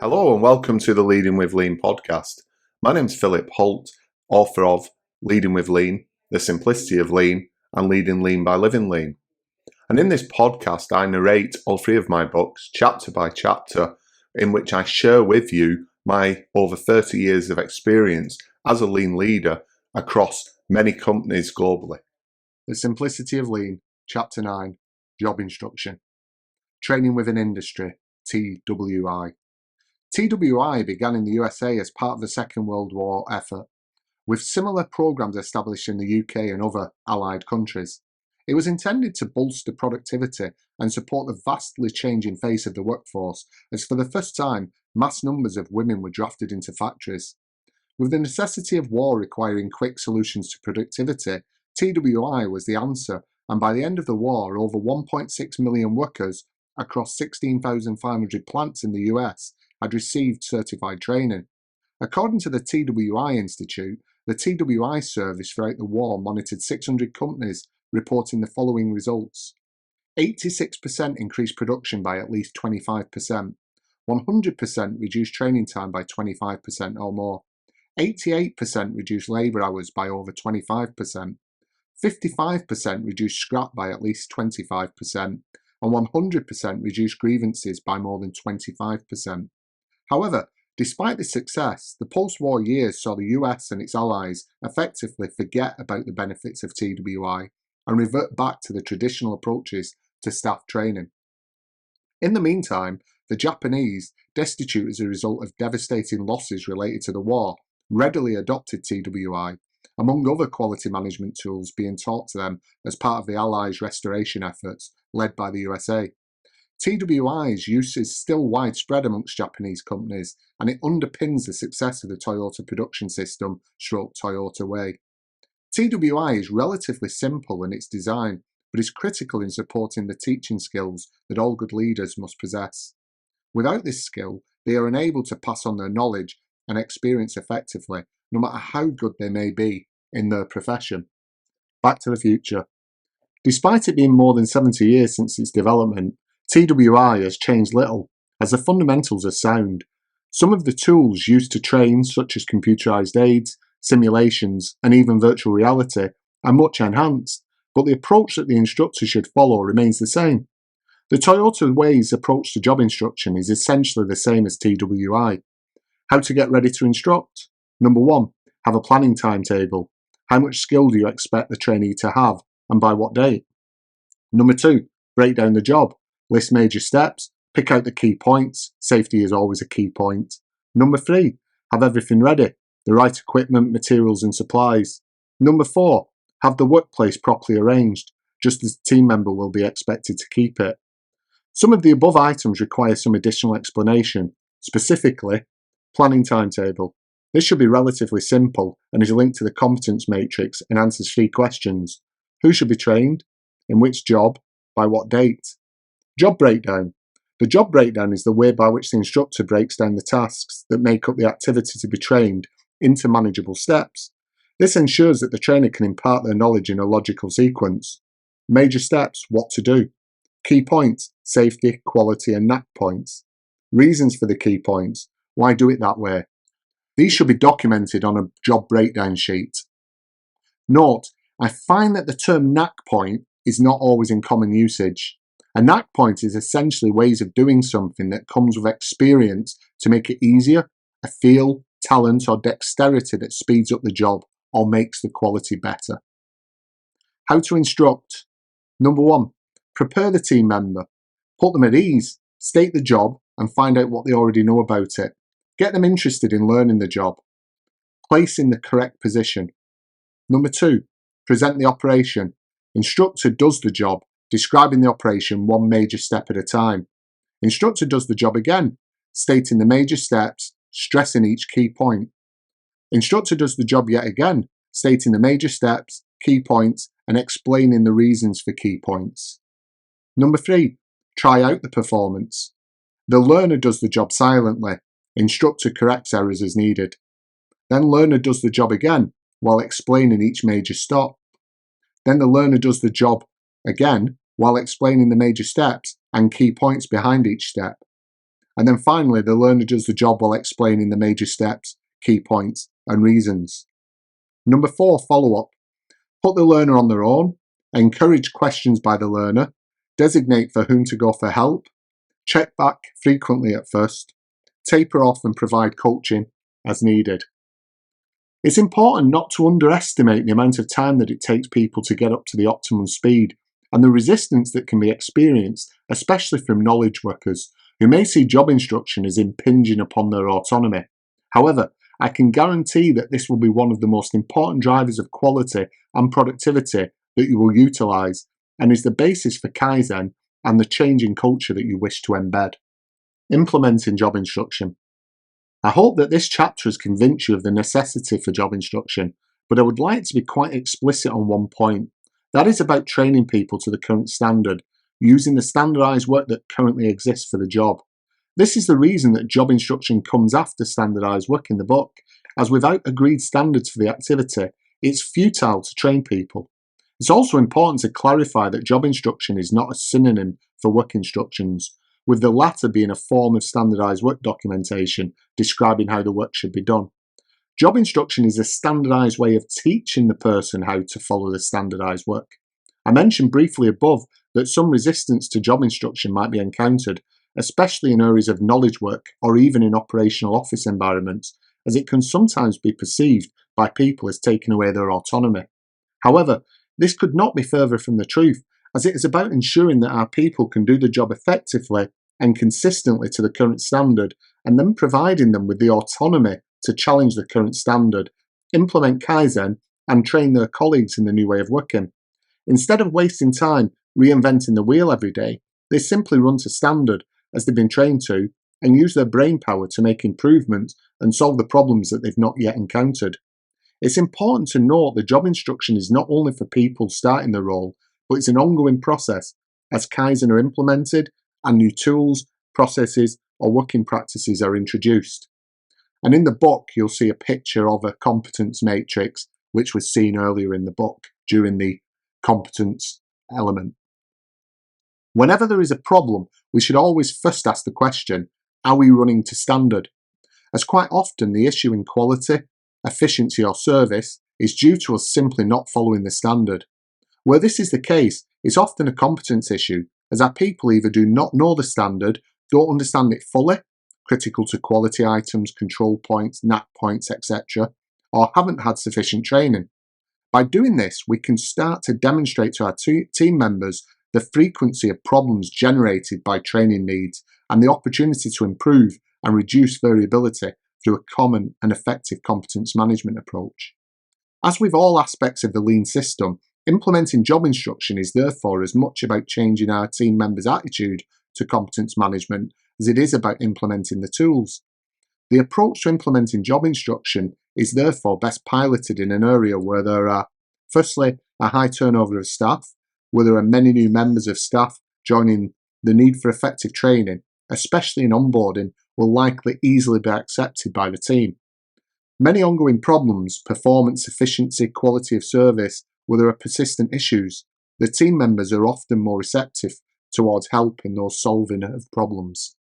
Hello and welcome to the Leading with Lean podcast. My name's Philip Holt, author of Leading with Lean, The Simplicity of Lean, and Leading Lean by Living Lean. And in this podcast, I narrate all three of my books, chapter by chapter, in which I share with you my over 30 years of experience as a lean leader across many companies globally. The Simplicity of Lean, Chapter 9, Job Instruction. Training within Industry, TWI. TWI began in the USA as part of the Second World War effort, with similar programs established in the UK and other Allied countries. It was intended to bolster productivity and support the vastly changing face of the workforce, as for the first time, mass numbers of women were drafted into factories. With the necessity of war requiring quick solutions to productivity, TWI was the answer, and by the end of the war, over 1.6 million workers across 16,500 plants in the US had received certified training. According to the TWI Institute, the TWI service throughout the war monitored 600 companies, reporting the following results. 86% increased production by at least 25%, 100% reduced training time by 25% or more, 88% reduced labour hours by over 25%, 55% reduced scrap by at least 25%, and 100% reduced grievances by more than 25%. However, despite this success, the post-war years saw the US and its allies effectively forget about the benefits of TWI and revert back to the traditional approaches to staff training. In the meantime, the Japanese, destitute as a result of devastating losses related to the war, readily adopted TWI, among other quality management tools being taught to them as part of the Allies' restoration efforts led by the USA. TWI's use is still widespread amongst Japanese companies, and it underpins the success of the Toyota production system Toyota Way. TWI is relatively simple in its design, but is critical in supporting the teaching skills that all good leaders must possess. Without this skill, they are unable to pass on their knowledge and experience effectively, no matter how good they may be in their profession. Back to the future. Despite it being more than 70 years since its development, TWI has changed little, as the fundamentals are sound. Some of the tools used to train, such as computerized aids, simulations, and even virtual reality, are much enhanced, but the approach that the instructor should follow remains the same. The Toyota Way's approach to job instruction is essentially the same as TWI. How to get ready to instruct? Number 1, have a planning timetable. How much skill do you expect the trainee to have, and by what date? Number 2, break down the job. List major steps, pick out the key points. Safety is always a key point. Number 3, have everything ready, the right equipment, materials and supplies. Number 4, have the workplace properly arranged, just as the team member will be expected to keep it. Some of the above items require some additional explanation, specifically, planning timetable. This should be relatively simple and is linked to the competence matrix and answers 3 questions. Who should be trained? In which job? By what date? Job breakdown. The job breakdown is the way by which the instructor breaks down the tasks that make up the activity to be trained into manageable steps. This ensures that the trainer can impart their knowledge in a logical sequence. Major steps, what to do. Key points, safety, quality and knack points. Reasons for the key points, why do it that way. These should be documented on a job breakdown sheet. Note, I find that the term knack point is not always in common usage. A knack point is essentially ways of doing something that comes with experience to make it easier, a feel, talent or dexterity that speeds up the job or makes the quality better. How to instruct. Number 1, prepare the team member. Put them at ease, state the job and find out what they already know about it. Get them interested in learning the job. Place in the correct position. Number 2, present the operation. Instructor does the job, describing the operation one major step at a time. Instructor does the job again, stating the major steps, stressing each key point. Instructor does the job yet again, stating the major steps, key points, and explaining the reasons for key points. Number 3, try out the performance. The learner does the job silently. Instructor corrects errors as needed. Then learner does the job again, while explaining each major stop. Then the learner does the job again, while explaining the major steps and key points behind each step. And then finally, the learner does the job while explaining the major steps, key points, and reasons. Number 4, follow-up. Put the learner on their own, encourage questions by the learner, designate for whom to go for help, check back frequently at first, taper off and provide coaching as needed. It's important not to underestimate the amount of time that it takes people to get up to the optimum speed and the resistance that can be experienced, especially from knowledge workers who may see job instruction as impinging upon their autonomy. However, I can guarantee that this will be one of the most important drivers of quality and productivity that you will utilise and is the basis for Kaizen and the change in culture that you wish to embed. Implementing job instruction. I hope that this chapter has convinced you of the necessity for job instruction, but I would like to be quite explicit on one point. That is about training people to the current standard, using the standardised work that currently exists for the job. This is the reason that job instruction comes after standardised work in the book, as without agreed standards for the activity, it's futile to train people. It's also important to clarify that job instruction is not a synonym for work instructions, with the latter being a form of standardised work documentation describing how the work should be done. Job instruction is a standardised way of teaching the person how to follow the standardised work. I mentioned briefly above that some resistance to job instruction might be encountered, especially in areas of knowledge work or even in operational office environments, as it can sometimes be perceived by people as taking away their autonomy. However, this could not be further from the truth, as it is about ensuring that our people can do the job effectively and consistently to the current standard, and then providing them with the autonomy to challenge the current standard, implement Kaizen, and train their colleagues in the new way of working. Instead of wasting time reinventing the wheel every day, they simply run to standard as they've been trained to and use their brain power to make improvements and solve the problems that they've not yet encountered. It's important to note that job instruction is not only for people starting the role, but it's an ongoing process as Kaizen are implemented and new tools, processes, or working practices are introduced. And in the book, you'll see a picture of a competence matrix, which was seen earlier in the book during the competence element. Whenever there is a problem, we should always first ask the question, are we running to standard? As quite often the issue in quality, efficiency or service is due to us simply not following the standard. Where this is the case, it's often a competence issue, as our people either do not know the standard, don't understand it fully, critical to quality items, control points, knack points, etc., or haven't had sufficient training. By doing this, we can start to demonstrate to our team members the frequency of problems generated by training needs and the opportunity to improve and reduce variability through a common and effective competence management approach. As with all aspects of the lean system, implementing job instruction is therefore as much about changing our team members' attitude to competence management as it is about implementing the tools. The approach to implementing job instruction is therefore best piloted in an area where there are, firstly, a high turnover of staff, where there are many new members of staff joining. The need for effective training, especially in onboarding, will likely easily be accepted by the team. Many ongoing problems, performance, efficiency, quality of service, where there are persistent issues, the team members are often more receptive towards help in those solving of problems.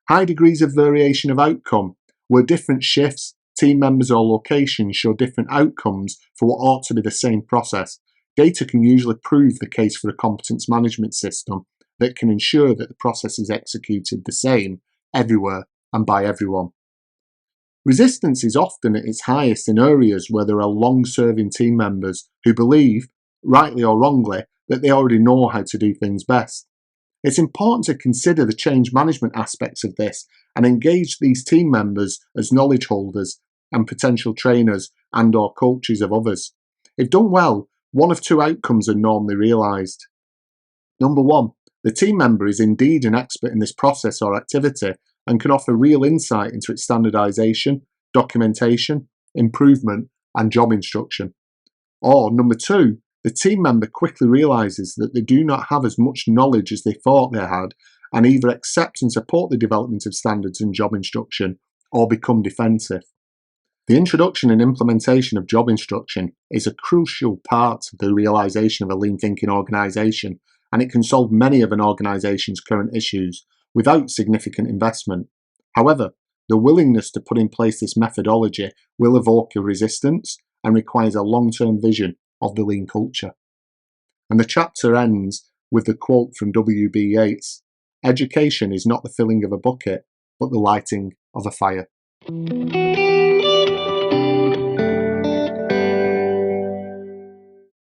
High degrees of variation of outcome, where different shifts, team members or locations show different outcomes for what ought to be the same process. Data can usually prove the case for a competence management system that can ensure that the process is executed the same everywhere and by everyone. Resistance is often at its highest in areas where there are long-serving team members who believe, rightly or wrongly, that they already know how to do things best. It's important to consider the change management aspects of this and engage these team members as knowledge holders and potential trainers and/or coaches of others. If done well, one of two outcomes are normally realised. Number one, the team member is indeed an expert in this process or activity and can offer real insight into its standardisation, documentation, improvement, and job instruction. Or number two, the team member quickly realises that they do not have as much knowledge as they thought they had and either accept and support the development of standards and job instruction or become defensive. The introduction and implementation of job instruction is a crucial part of the realisation of a lean thinking organisation and it can solve many of an organisation's current issues without significant investment. However, the willingness to put in place this methodology will evoke a resistance and requires a long-term vision of the lean culture. And the chapter ends with the quote from W.B. Yeats: "Education is not the filling of a bucket, but the lighting of a fire."